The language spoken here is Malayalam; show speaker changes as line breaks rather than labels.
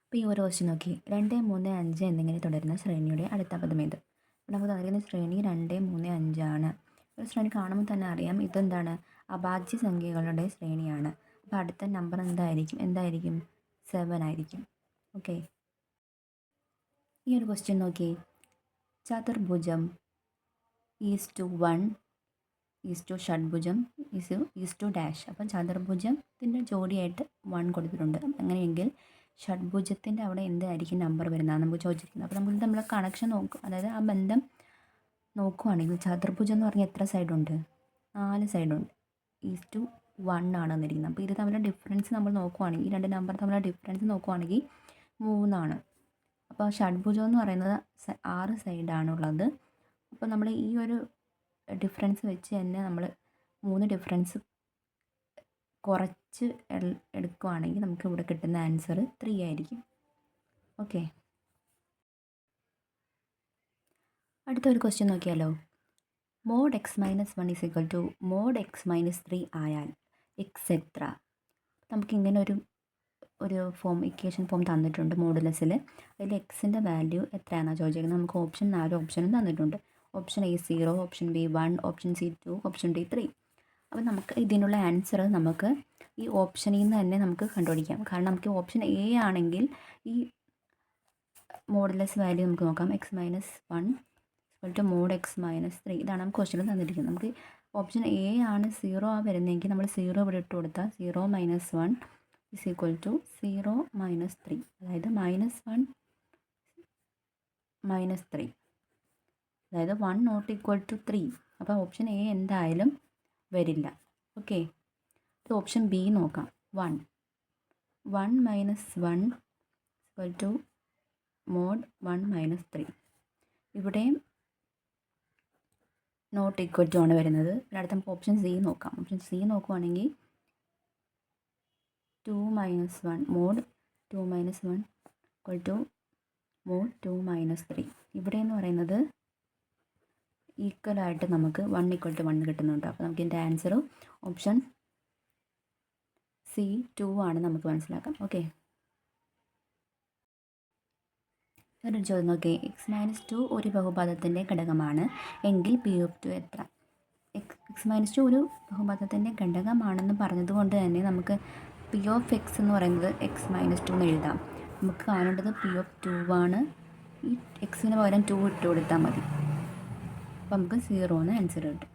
ഇപ്പോൾ ഈ ഒരു ക്വസ്റ്റ്യൻ നോക്കി 2, 3, 5 എന്നിങ്ങനെ തുടരുന്ന ശ്രേണിയുടെ അടുത്ത പദം ഏത്? അപ്പോൾ നമുക്ക് തന്നിരിക്കുന്ന ശ്രേണി 2, 3, 5 ആണ്. ഒരു ശ്രേണി കാണുമ്പോൾ തന്നെ അറിയാം ഇതെന്താണ്, അഭാജ്യ സംഖ്യകളുടെ ശ്രേണിയാണ്. അപ്പോൾ അടുത്ത നമ്പർ എന്തായിരിക്കും 7 ആയിരിക്കും. ഓക്കെ, ഈ ഒരു ക്വസ്റ്റ്യൻ നോക്കി, ചതുർഭുജം ഈസ് ടു 1 ഈസ് ടു ഷഡ്ഭുജം ഈസ് ടു ഡാഷ്. അപ്പം ചതുർഭുജത്തിൻ്റെ ജോഡിയായിട്ട് 1 കൊടുത്തിട്ടുണ്ട്. അങ്ങനെയെങ്കിൽ ഷഡ്ഭുജത്തിൻ്റെ അവിടെ എന്തായിരിക്കും നമ്പർ വരുന്നതാണ് നമുക്ക് ചോദിച്ചിരിക്കുന്നത്. അപ്പോൾ നമ്മൾ കണക്ഷൻ നോക്കും, അതായത് ആ ബന്ധം നോക്കുവാണെങ്കിൽ ചതുർഭുജം എന്ന് പറഞ്ഞാൽ എത്ര സൈഡുണ്ട്? 4 സൈഡുണ്ട്. ഈസ് ടു 1 ആണ് വന്നിരിക്കുന്നത്. അപ്പോൾ ഇത് തമ്മിലുള്ള ഡിഫറൻസ് നമ്മൾ നോക്കുവാണെങ്കിൽ, ഈ രണ്ട് നമ്പർ തമ്മിലുള്ള ഡിഫറൻസ് നോക്കുവാണെങ്കിൽ 3 ആണ്. അപ്പോൾ ഷഡ്ഭുജം എന്ന് പറയുന്നത് 6 സൈഡാണുള്ളത്. അപ്പോൾ നമ്മൾ ഈ ഒരു ഡിഫറൻസ് വെച്ച് തന്നെ നമ്മൾ 3 ഡിഫറൻസ് കുറച്ച് എടുക്കുകയാണെങ്കിൽ നമുക്ക് ഇവിടെ കിട്ടുന്ന ആൻസർ 3 ആയിരിക്കും. ഓക്കെ, അടുത്തൊരു ക്വസ്റ്റ്യൻ നോക്കിയാലോ. Mode x-1 is equal to mode x-3 ആയാൽ എക്സെട്ര. നമുക്കിങ്ങനെ ഒരു ഇക്വേഷൻ ഫോം തന്നിട്ടുണ്ട് മോഡുലസിൽ. അതിൽ എക്സിൻ്റെ വാല്യൂ എത്രയാണെന്നാണ് ചോദിച്ചിരിക്കുന്നത്. നമുക്ക് ഓപ്ഷൻ 4 ഓപ്ഷനും തന്നിട്ടുണ്ട്. Option A 0, option B 1, option C 2, option D 3. അപ്പോൾ നമുക്ക് ഇതിനുള്ള ആൻസർ നമുക്ക് ഈ ഓപ്ഷനിൽ നിന്ന് തന്നെ നമുക്ക് കണ്ടുപിടിക്കാം. കാരണം നമുക്ക് ഓപ്ഷൻ A ആണെങ്കിൽ ഈ മോഡുലസ് വാല്യൂ നമുക്ക് നോക്കാം. x-1 equal to mode x-3. ഇതാണ് നമുക്ക് ക്വസ്റ്റ്യൻ തന്നിരിക്കുന്നത്. നമുക്ക് ഓപ്ഷൻ A ആണ് 0 വരുന്നതെങ്കിൽ നമ്മൾ 0 ഇവിടെ ഇട്ട് കൊടുത്താൽ 0 - 1 ഈസ് ഈക്വൽ ടു 0 - 3, അതായത് -1 - 3, അതായത് 1 നോട്ട് ഈക്വൽ ടു 3. അപ്പോൾ ഓപ്ഷൻ A എന്തായാലും വരില്ല. ഓക്കെ, ഇത് ഓപ്ഷൻ B നോക്കാം. 1 - 1 ഈക്വൽ ടു മോഡ് 1 - 3. ഇവിടെയും നോട്ട് ഈക്വൽ ടു ആണ് വരുന്നത്. പിന്നെ അടുത്ത നമുക്ക് ഓപ്ഷൻ C നോക്കാം. ഓപ്ഷൻ C നോക്കുവാണെങ്കിൽ 2 - 1 മോഡ് 2 - 1 ഈക്വൽ ടു മോഡ് 2 - 3. ഇവിടെ എന്ന് പറയുന്നത് ഈക്വലായിട്ട് നമുക്ക് 1 = 1 കിട്ടുന്നുണ്ട്. അപ്പോൾ നമുക്ക് ഇതിൻ്റെ ആൻസർ ഓപ്ഷൻ C 2 ആണ് നമുക്ക് മനസ്സിലാക്കാം. ഓക്കെ, ഒരു ചോദ്യം നോക്കി, x-2 ഒരു ബഹുപദത്തിൻ്റെ ഘടകമാണ് എങ്കിൽ P(2) എത്ര? x-2 ഒരു ബഹുപദത്തിൻ്റെ ഘടകമാണെന്ന് പറഞ്ഞതുകൊണ്ട് തന്നെ നമുക്ക് P(x) എന്ന് പറയുന്നത് x-2 എന്ന് എഴുതാം. നമുക്ക് കാണേണ്ടത് P(2) ആണ്. ഈ എക്സിന് പകരം 2 ഇട്ട് കൊടുത്താൽ മതി. അപ്പോൾ നമുക്ക് 0 എന്ന് ആൻസർ കിട്ടും.